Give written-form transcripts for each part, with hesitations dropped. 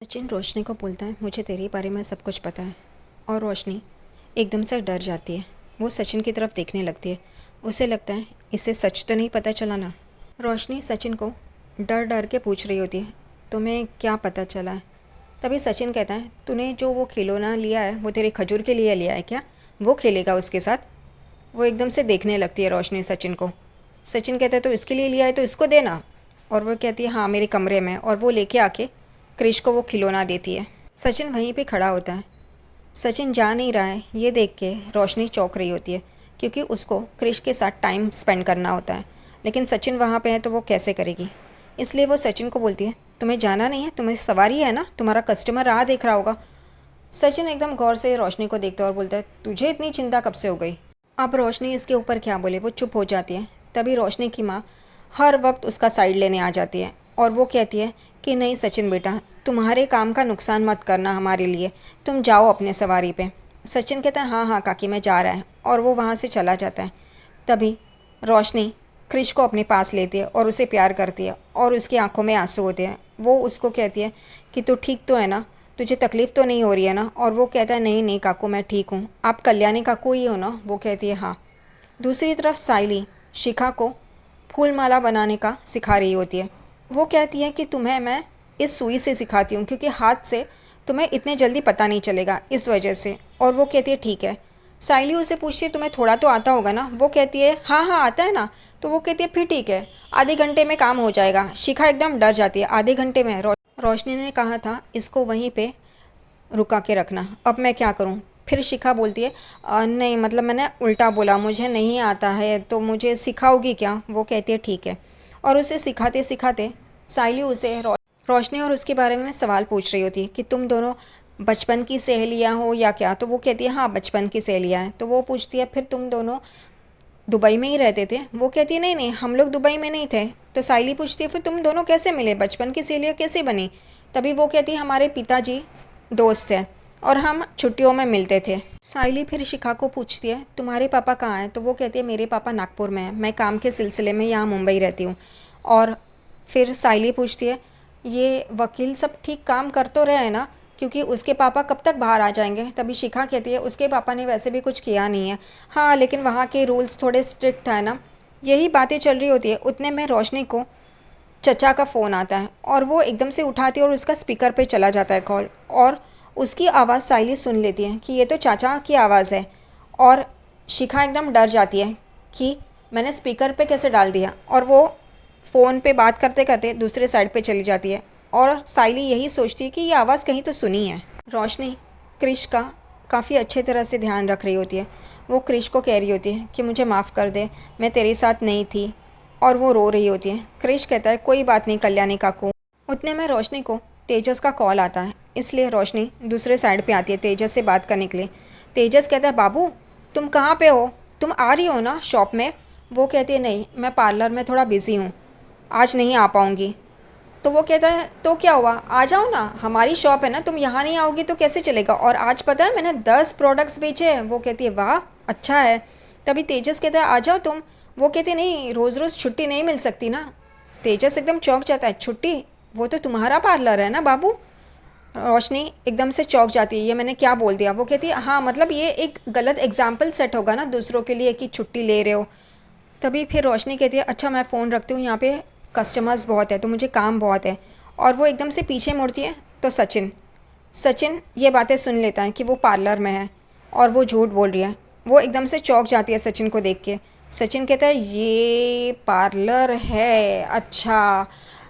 सचिन रोशनी को बोलता है, मुझे तेरे बारे में सब कुछ पता है। और रोशनी एकदम से डर जाती है। वो सचिन की तरफ देखने लगती है। उसे लगता है इसे सच तो नहीं पता चला ना। रोशनी सचिन को डर डर के पूछ रही होती है, तुम्हें क्या पता चला है? तभी सचिन कहता है, तूने जो वो खिलौना लिया है वो तेरे खजूर के लिए लिया है क्या? वो खेलेगा उसके साथ? वो एकदम से देखने लगती है रोशनी सचिन को। सचिन कहता है, तो इसके लिए लिया है तो इसको देना। और वो कहती है, हाँ मेरे कमरे में। और वो लेके आके क्रिश को वो खिलौना देती है। सचिन वहीं पे खड़ा होता है। सचिन जा नहीं रहा है ये देख के रोशनी चौंक रही होती है, क्योंकि उसको क्रिश के साथ टाइम स्पेंड करना होता है। लेकिन सचिन वहाँ पे है तो वो कैसे करेगी? इसलिए वो सचिन को बोलती है, तुम्हें जाना नहीं है, तुम्हें सवारी है ना, तुम्हारा कस्टमर राह देख रहा होगा। सचिन एकदम गौर से रोशनी को देखता है और बोलता है, तुझे इतनी चिंता कब से हो गई? अब रोशनी इसके ऊपर क्या बोले, वो चुप हो जाती है। तभी रोशनी की माँ हर वक्त उसका साइड लेने आ जाती है और वो कहती है कि नहीं सचिन बेटा, तुम्हारे काम का नुकसान मत करना हमारे लिए, तुम जाओ अपने सवारी पे। सचिन कहता है, हाँ हाँ काकी मैं जा रहा है, और वो वहाँ से चला जाता है। तभी रोशनी क्रिश को अपने पास लेती है और उसे प्यार करती है और उसकी आंखों में आंसू होते हैं। वो उसको कहती है कि तू ठीक तो है ना, तुझे तकलीफ़ तो नहीं हो रही है ना? और वो कहता है, नहीं नहीं काकू मैं ठीक हूँ, आप कल्याणी काकू ही हो ना? वो कहती है हाँ। दूसरी तरफ साइली शिखा को फूल माला बनाने का सिखा रही होती है। वो कहती है कि तुम्हें मैं इस सुई से सिखाती हूँ, क्योंकि हाथ से तुम्हें इतने जल्दी पता नहीं चलेगा इस वजह से। और वो कहती है ठीक है। साइली उसे पूछती है, तुम्हें थोड़ा तो आता होगा ना? वो कहती है हाँ हाँ आता है ना। तो वो कहती है फिर ठीक है, आधे घंटे में काम हो जाएगा। शिखा एकदम डर जाती है, आधे घंटे में? रोशनी ने कहा था इसको वहीं पे रुका के रखना, अब मैं क्या करूं? फिर शिखा बोलती है, नहीं मतलब मैंने उल्टा बोला, मुझे नहीं आता है तो मुझे सिखाओगी क्या? वो कहती है ठीक है। और उसे सिखाते सिखाते साइली उसे रोशनी और उसके बारे में सवाल पूछ रही होती है कि तुम दोनों बचपन की सहेलियां हो या क्या? तो वो कहती है हाँ बचपन की सहेलियां हैं। तो वो पूछती है, फिर तुम दोनों दुबई में ही रहते थे? वो कहती है नहीं नहीं हम लोग दुबई में नहीं थे। तो साइली पूछती है, फिर तुम दोनों कैसे मिले, बचपन की सहेलियाँ कैसे बनी? तभी वो कहती है, हमारे पिताजी दोस्त हैं और हम छुट्टियों में मिलते थे। साइली फिर शिखा को पूछती है, तुम्हारे पापा कहाँ हैं? तो वो कहती है मेरे पापा नागपुर में हैं, मैं काम के सिलसिले में यहाँ मुंबई रहती हूँ। और फिर साइली पूछती है, ये वकील सब ठीक काम कर तो रहे हैं ना, क्योंकि उसके पापा कब तक बाहर आ जाएंगे? तभी शिखा कहती है, उसके पापा ने वैसे भी कुछ किया नहीं है, हाँ लेकिन वहाँ के रूल्स थोड़े स्ट्रिक्ट है ना। यही बातें चल रही होती है, उतने में रोशनी को चचा का फ़ोन आता है और वो एकदम से उठाती है और उसका स्पीकर पे चला जाता है कॉल। और उसकी आवाज़ साइली सुन लेती है कि ये तो चाचा की आवाज़ है। और शिखा एकदम डर जाती है कि मैंने स्पीकर पे कैसे डाल दिया, और वो फ़ोन पे बात करते करते दूसरे साइड पे चली जाती है। और साइली यही सोचती है कि ये आवाज़ कहीं तो सुनी है। रोशनी क्रिश का काफ़ी अच्छे तरह से ध्यान रख रही होती है। वो क्रिश को कह रही होती है कि मुझे माफ़ कर दे, मैं तेरे साथ नहीं थी। और वो रो रही होती है। क्रिश कहता है, कोई बात नहीं कल्याणी काकू। उतने में रोशनी को तेजस का कॉल आता है, इसलिए रोशनी दूसरे साइड पे आती है तेजस से बात करने के लिए। तेजस कहता है, बाबू तुम कहाँ पे हो, तुम आ रही हो ना शॉप में? वो कहती है, नहीं मैं पार्लर में थोड़ा बिज़ी हूँ, आज नहीं आ पाऊँगी। तो वो कहता है, तो क्या हुआ, आ जाओ ना, हमारी शॉप है ना, तुम यहाँ नहीं आओगी तो कैसे चलेगा? और आज पता है मैंने 10 प्रोडक्ट्स बेचे हैं। वो कहती है, वाह अच्छा है। तभी तेजस कहता है, आ जाओ तुम। वो कहते नहीं, रोज़ रोज़ छुट्टी नहीं मिल सकती ना। तेजस एकदम चौंक जाता है, छुट्टी? वो तो तुम्हारा पार्लर है ना बाबू। रोशनी एकदम से चौंक जाती है, ये मैंने क्या बोल दिया? वो कहती है, हाँ मतलब ये एक गलत एग्जाम्पल सेट होगा ना दूसरों के लिए कि छुट्टी ले रहे हो। तभी फिर रोशनी कहती है, अच्छा मैं फ़ोन रखती हूँ, यहाँ पे कस्टमर्स बहुत है तो मुझे काम बहुत है। और वो एकदम से पीछे मुड़ती है तो सचिन सचिन ये बातें सुन लेता है कि वो पार्लर में है और वो झूठ बोल रही है। वो एकदम से चौंक जाती है सचिन को देख के। सचिन कहता है, ये पार्लर है, अच्छा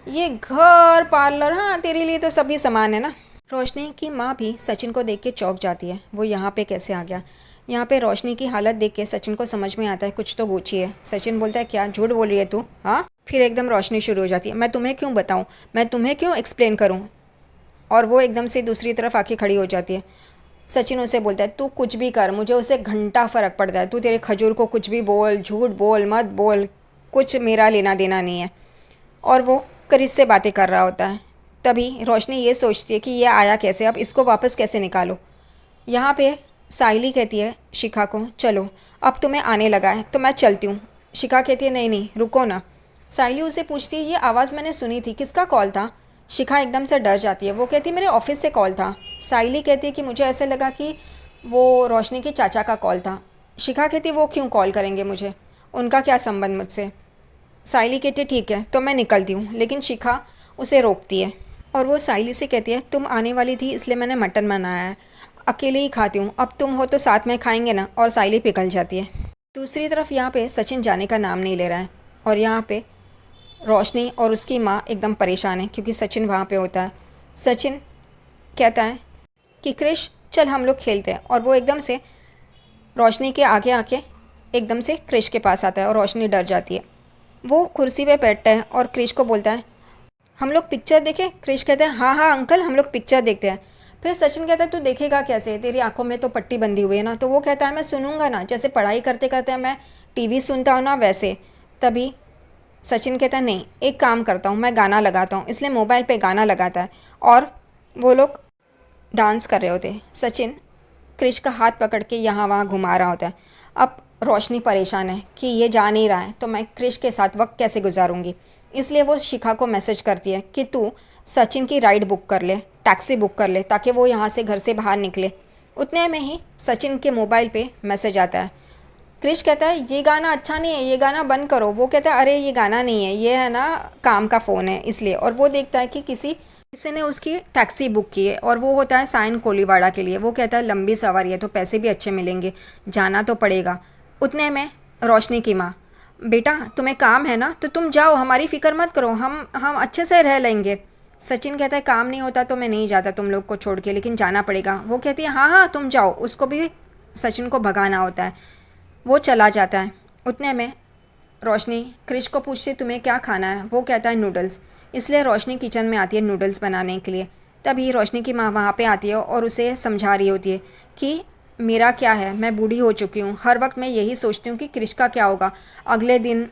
ये घर पार्लर, हाँ तेरे लिए तो सभी सामान है ना। रोशनी की माँ भी सचिन को देख के चौंक जाती है, वो यहाँ पे कैसे आ गया? यहाँ पे रोशनी की हालत देख के सचिन को समझ में आता है कुछ तो पूछी है। सचिन बोलता है, क्या झूठ बोल रही है तू? हाँ। फिर एकदम रोशनी शुरू हो जाती है, मैं तुम्हें क्यों बताऊँ, मैं तुम्हें क्यों एक्सप्लेन करूँ? और वो एकदम से दूसरी तरफ आके खड़ी हो जाती है। सचिन उसे बोलता है, तू कुछ भी कर, मुझे उसे घंटा फ़र्क पड़ता है, तू तेरे खजूर को कुछ भी बोल, झूठ बोल मत बोल, कुछ मेरा लेना देना नहीं है। और वो क्रिस से बातें कर रहा होता है। तभी रोशनी ये सोचती है कि ये आया कैसे, अब इसको वापस कैसे निकालो। यहाँ पे साइली कहती है शिखा को, चलो अब तुम्हें आने लगा है तो मैं चलती हूँ। शिखा कहती है, नहीं नहीं रुको ना। साइली उसे पूछती है, ये आवाज़ मैंने सुनी थी, किसका कॉल था? शिखा एकदम से डर जाती है। वो कहती है मेरे ऑफिस से कॉल था। साइली कहती है कि मुझे ऐसे लगा कि वो रोशनी के चाचा का कॉल था। शिखा कहती है वो क्यों कॉल करेंगे मुझे, उनका क्या संबंध मुझसे। साइली कहती है ठीक है तो मैं निकलती हूँ, लेकिन शिखा उसे रोकती है और वो साइली से कहती है तुम आने वाली थी इसलिए मैंने मटन बनाया है, अकेले ही खाती हूँ, अब तुम हो तो साथ में खाएंगे ना। और साइली पिघल जाती है। दूसरी तरफ यहाँ पे सचिन जाने का नाम नहीं ले रहा है और यहाँ पे रोशनी और उसकी माँ एकदम परेशान है क्योंकि सचिन वहाँ पे होता है। सचिन कहता है कि क्रिश चल हम लोग खेलते हैं, और वो एकदम से रोशनी के आगे आके एकदम से क्रिश के पास आता है और रोशनी डर जाती है। वो कुर्सी पे बैठता है और क्रिश को बोलता है हम लोग पिक्चर देखें। क्रिश कहता है हाँ हाँ अंकल हम लोग पिक्चर देखते हैं। फिर सचिन कहता है तू देखेगा कैसे, तेरी आंखों में तो पट्टी बंधी हुई है ना। तो वो कहता है मैं सुनूंगा ना, जैसे पढ़ाई करते करते मैं टीवी सुनता हूँ ना वैसे। तभी सचिन कहता है नहीं एक काम करता हूँ मैं गाना लगाता हूँ, इसलिए मोबाइल पे गाना लगाता है और वो लोग डांस कर रहे होते हैं। सचिन क्रिश का हाथ पकड़ के यहाँ वहाँ घुमा रहा होता है। अब रोशनी परेशान है कि ये जा नहीं रहा है तो मैं क्रिश के साथ वक्त कैसे गुजारूंगी, इसलिए वो शिखा को मैसेज करती है कि तू सचिन की राइड बुक कर ले, टैक्सी बुक कर ले, ताकि वो यहाँ से घर से बाहर निकले। उतने में ही सचिन के मोबाइल पे मैसेज आता है। क्रिश कहता है ये गाना अच्छा नहीं है, ये गाना बंद करो। वो कहता है अरे ये गाना नहीं है, ये है ना काम का फ़ोन है इसलिए। और वो देखता है कि किसी ने उसकी टैक्सी बुक की है और वो होता है साइन कोलीवाड़ा के लिए। वो कहता है लंबी सवारी है तो पैसे भी अच्छे मिलेंगे, जाना तो पड़ेगा। उतने में रोशनी की माँ बेटा तुम्हें काम है ना तो तुम जाओ, हमारी फ़िक्र मत करो, हम अच्छे से रह लेंगे। सचिन कहता है काम नहीं होता तो मैं नहीं जाता तुम लोग को छोड़ के, लेकिन जाना पड़ेगा। वो कहती है हाँ हाँ तुम जाओ। उसको भी सचिन को भगाना होता है। वो चला जाता है। उतने में रोशनी क्रिश को पूछती तुम्हें क्या खाना है। वो कहता है नूडल्स, इसलिए रोशनी किचन में आती है नूडल्स बनाने के लिए। तभी रोशनी की माँ वहाँ पे आती है और उसे समझा रही होती है कि मेरा क्या है, मैं बूढ़ी हो चुकी हूँ, हर वक्त मैं यही सोचती हूँ कि क्रिश का क्या होगा। अगले दिन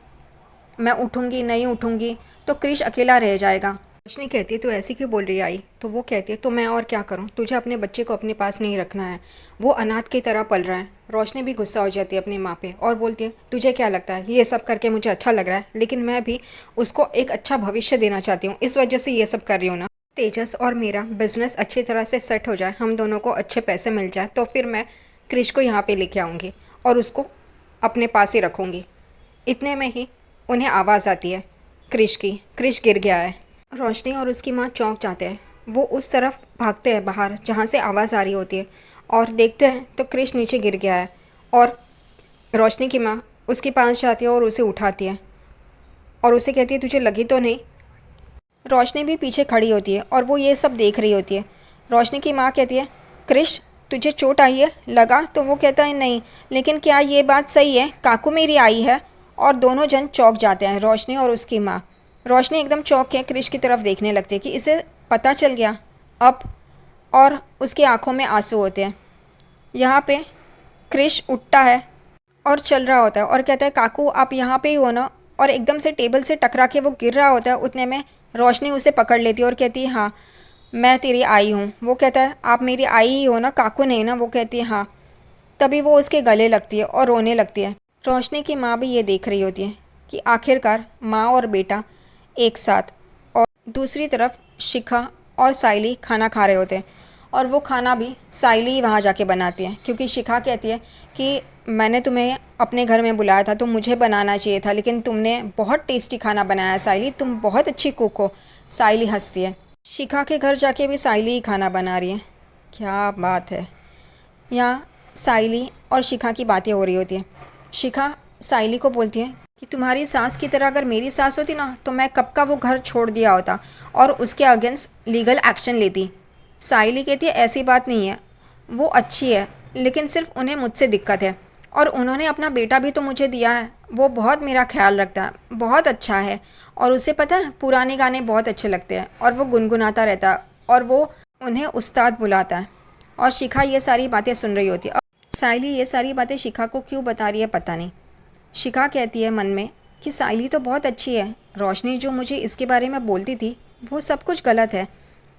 मैं उठूँगी नहीं उठूँगी तो क्रिश अकेला रह जाएगा। रोशनी कहती है तो ऐसी क्यों बोल रही है आई। तो वो कहती है तो मैं और क्या करूँ, तुझे अपने बच्चे को अपने पास नहीं रखना है, वो अनाथ की तरह पल रहा है। रोशनी भी गुस्सा हो जाती है अपनी माँ पे और बोलती है तुझे क्या लगता है ये सब करके मुझे अच्छा लग रहा है, लेकिन मैं भी उसको एक अच्छा भविष्य देना चाहती हूँ, इस वजह से ये सब कर रही हूँ ना। तेजस और मेरा बिजनेस अच्छी तरह से सेट हो जाए, हम दोनों को अच्छे पैसे मिल जाए तो फिर मैं क्रिश को यहाँ पे लेके आऊँगी और उसको अपने पास ही रखूँगी। इतने में ही उन्हें आवाज़ आती है क्रिश की, क्रिश गिर गया है। रोशनी और उसकी माँ चौंक जाते हैं। वो उस तरफ भागते हैं बाहर जहाँ से आवाज़ आ रही होती है और देखते हैं तो क्रिश नीचे गिर गया है। और रोशनी की माँ उसके पास जाती है और उसे उठाती है और उसे कहती है तुझे लगी तो नहीं। रोशनी भी पीछे खड़ी होती है और वो ये सब देख रही होती है। रोशनी की माँ कहती है क्रिश तुझे चोट आई है लगा। तो वो कहता है नहीं, लेकिन क्या ये बात सही है काकू मेरी आई है। और दोनों जन चौंक जाते हैं, रोशनी और उसकी माँ। रोशनी एकदम चौंक के क्रिश की तरफ देखने लगती है कि इसे पता चल गया अब, और उसकी आंखों में आंसू होते हैं। यहाँ पे क्रिश उठता है और चल रहा होता है और कहता है काकू आप यहाँ पे ही हो ना। और एकदम से टेबल से टकरा के वो गिर रहा होता है। उतने में रोशनी उसे पकड़ लेती है और कहती है हाँ मैं तेरी आई हूँ। वो कहता है आप मेरी आई ही हो ना, काकू नहीं ना। वो कहती है हाँ। तभी वो उसके गले लगती है और रोने लगती है। रोशनी की माँ भी ये देख रही होती है कि आखिरकार माँ और बेटा एक साथ। और दूसरी तरफ शिखा और साइली खाना खा रहे होते हैं और वो खाना भी साइली ही वहाँ जाके बनाती है, क्योंकि शिखा कहती है कि मैंने तुम्हें अपने घर में बुलाया था तो मुझे बनाना चाहिए था, लेकिन तुमने बहुत टेस्टी खाना बनाया साइली, तुम बहुत अच्छी कुक हो। साइली हंसती है। शिखा के घर जाके भी साइली ही खाना बना रही है। क्या बात है। यहाँ साइली और शिखा की बातें हो रही होती हैं। शिखा साइली को बोलती है कि तुम्हारी सास की तरह अगर मेरी सास होती ना तो मैं कब का वो घर छोड़ दिया होता और उसके अगेंस्ट लीगल एक्शन लेती। साइली कहती है ऐसी बात नहीं है, वो अच्छी है, लेकिन सिर्फ उन्हें मुझसे दिक्कत है, और उन्होंने अपना बेटा भी तो मुझे दिया है, वो बहुत मेरा ख्याल रखता है, बहुत अच्छा है, और उसे पता है पुराने गाने बहुत अच्छे लगते हैं और वो गुनगुनाता रहता है और वो उन्हें उस्ताद बुलाता है। और शिखा ये सारी बातें सुन रही होती है। अब साइली ये सारी बातें शिखा को क्यों बता रही है पता नहीं। शिखा कहती है मन में कि साइली तो बहुत अच्छी है, रोशनी जो मुझे इसके बारे में बोलती थी वो सब कुछ गलत है,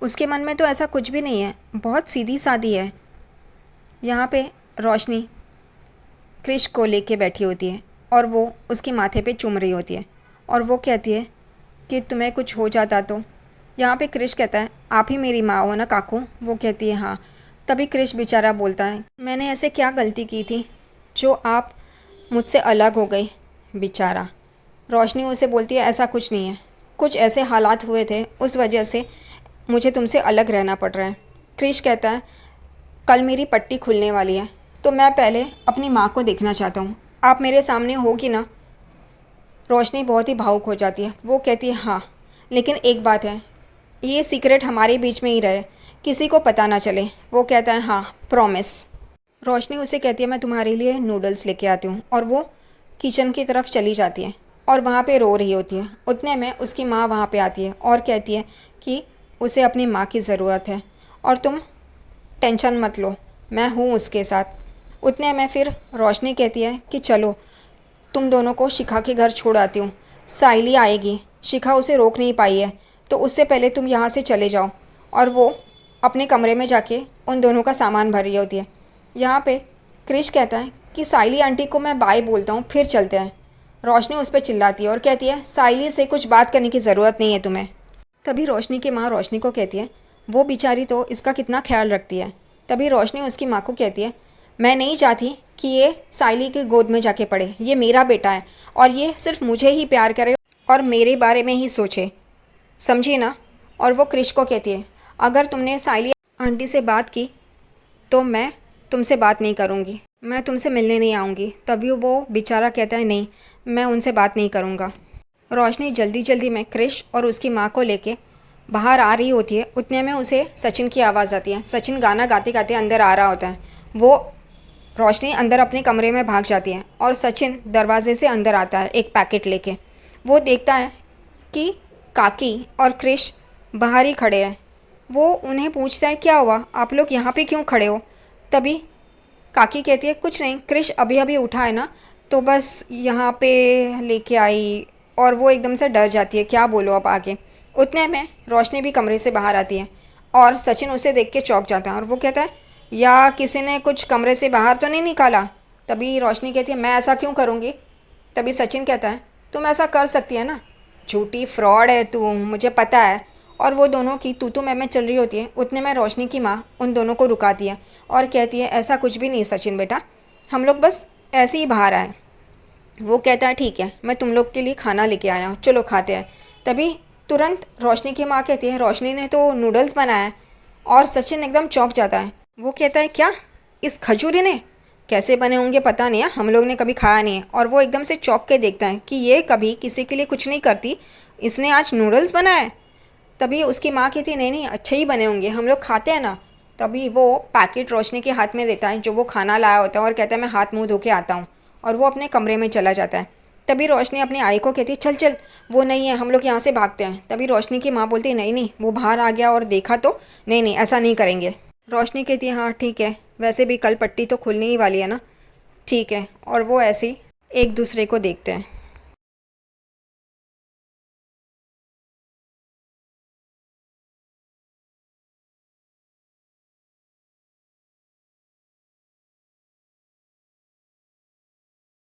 उसके मन में तो ऐसा कुछ भी नहीं है, बहुत सीधी सादी है। यहाँ पे रोशनी क्रिश को लेके बैठी होती है और वो उसके माथे पे चूम रही होती है और वो कहती है कि तुम्हें कुछ हो जाता तो यहाँ पे क्रिश कहता है, आप ही मेरी माँ हो ना काकू? वो कहती है हाँ। तभी क्रिश बेचारा बोलता है, मैंने ऐसे क्या गलती की थी जो आप मुझसे अलग हो गई? बेचारा। रोशनी उसे बोलती है, ऐसा कुछ नहीं है, कुछ ऐसे हालात हुए थे उस वजह से मुझे तुमसे अलग रहना पड़ रहा है। क्रिश कहता है, कल मेरी पट्टी खुलने वाली है तो मैं पहले अपनी माँ को देखना चाहता हूँ, आप मेरे सामने होगी ना? रोशनी बहुत ही भावुक हो जाती है। वो कहती है हाँ, लेकिन एक बात है, ये सीक्रेट हमारे बीच में ही रहे, किसी को पता ना चले। वो कहता है हाँ, प्रॉमिस। रोशनी उसे कहती है, मैं तुम्हारे लिए नूडल्स लेके आती हूँ, और वो किचन की तरफ चली जाती है और वहाँ पे रो रही होती है। उतने में उसकी माँ वहाँ पे आती है और कहती है कि उसे अपनी माँ की ज़रूरत है और तुम टेंशन मत लो, मैं हूँ उसके साथ। उतने में फिर रोशनी कहती है कि चलो तुम दोनों को शिखा के घर छोड़ आती हूँ, साइली आएगी, शिखा उसे रोक नहीं पाई है, तो उससे पहले तुम यहाँ से चले जाओ। और वो अपने कमरे में जाके उन दोनों का सामान भर रही होती है। यहाँ पे क्रिश कहता है कि साइली आंटी को मैं बाय बोलता हूँ, फिर चलते हैं। रोशनी उस पर चिल्लाती है और कहती है, साइली से कुछ बात करने की ज़रूरत नहीं है तुम्हें। तभी रोशनी की माँ रोशनी को कहती है, वो बेचारी तो इसका कितना ख्याल रखती है। तभी रोशनी उसकी माँ को कहती है, मैं नहीं चाहती कि ये साइली की गोद में जाके पड़े, ये मेरा बेटा है और ये सिर्फ मुझे ही प्यार करे और मेरे बारे में ही सोचे, समझी ना? और वो क्रिश को कहती है, अगर तुमने साइली आंटी से बात की तो मैं तुमसे बात नहीं करूँगी, मैं तुमसे मिलने नहीं आऊँगी। तभी वो बेचारा कहता है, नहीं, मैं उनसे बात नहीं करूँगा। रोशनी जल्दी जल्दी में क्रिश और उसकी माँ को लेके बाहर आ रही होती है। उतने में उसे सचिन की आवाज़ आती है। सचिन गाना गाते गाते अंदर आ रहा होता है। वो रोशनी अंदर अपने कमरे में भाग जाती है और सचिन दरवाजे से अंदर आता है एक पैकेट लेके। वो देखता है कि काकी और क्रिश बाहर ही खड़े हैं। वो उन्हें पूछता है, क्या हुआ, आप लोग यहाँ पे क्यों खड़े हो? तभी काकी कहती है, कुछ नहीं, क्रिश अभी अभी उठा है ना, तो बस यहाँ पे लेके आई। और वो एकदम से डर जाती है, क्या बोलो अब आगे। उतने में रोशनी भी कमरे से बाहर आती है और सचिन उसे देख के चौंक जाता है और वो कहता है, या किसी ने कुछ कमरे से बाहर तो नहीं निकाला? तभी रोशनी कहती है, मैं ऐसा क्यों करूँगी? तभी सचिन कहता है, तुम ऐसा कर सकती है ना, झूठी फ्रॉड है तू, मुझे पता है। और वो दोनों की तू मैं चल रही होती है। उतने में रोशनी की माँ उन दोनों को रुकाती है और कहती है, ऐसा कुछ भी नहीं सचिन बेटा, हम लोग बस ऐसे ही बाहर आए। वो कहता है, ठीक है, मैं तुम लोग के लिए खाना लेके आया हूँ, चलो खाते हैं। तभी तुरंत रोशनी की माँ कहती है, रोशनी ने तो नूडल्स बनाया है। और सचिन एकदम चौंक जाता है। वो कहता है, क्या, इस खजूरी ने? कैसे बने होंगे पता नहीं है, हम लोग ने कभी खाया नहीं है। और वो एकदम से चौंक के देखता है कि ये कभी किसी के लिए कुछ नहीं करती, इसने आज नूडल्स बनाया है। तभी उसकी माँ कहती है, नहीं नहीं, अच्छे ही बने होंगे, हम लोग खाते हैं ना। तभी वो पैकेट रोशनी के हाथ में देता है जो वो खाना लाया होता है और कहता है, मैं हाथ मुंह धो के आता हूँ। और वो अपने कमरे में चला जाता है। तभी रोशनी अपनी आई को कहती है, चल चल, वो नहीं है, हम लोग यहाँ से भागते हैं। तभी रोशनी की माँ बोलती है, नहीं नहीं, वो बाहर आ गया और देखा तो, नहीं नहीं, ऐसा नहीं करेंगे। रोशनी कहती है, हाँ ठीक है, वैसे भी कल पट्टी तो खुलने ही वाली है ना, ठीक है। और वो ऐसे ही एक दूसरे को देखते हैं।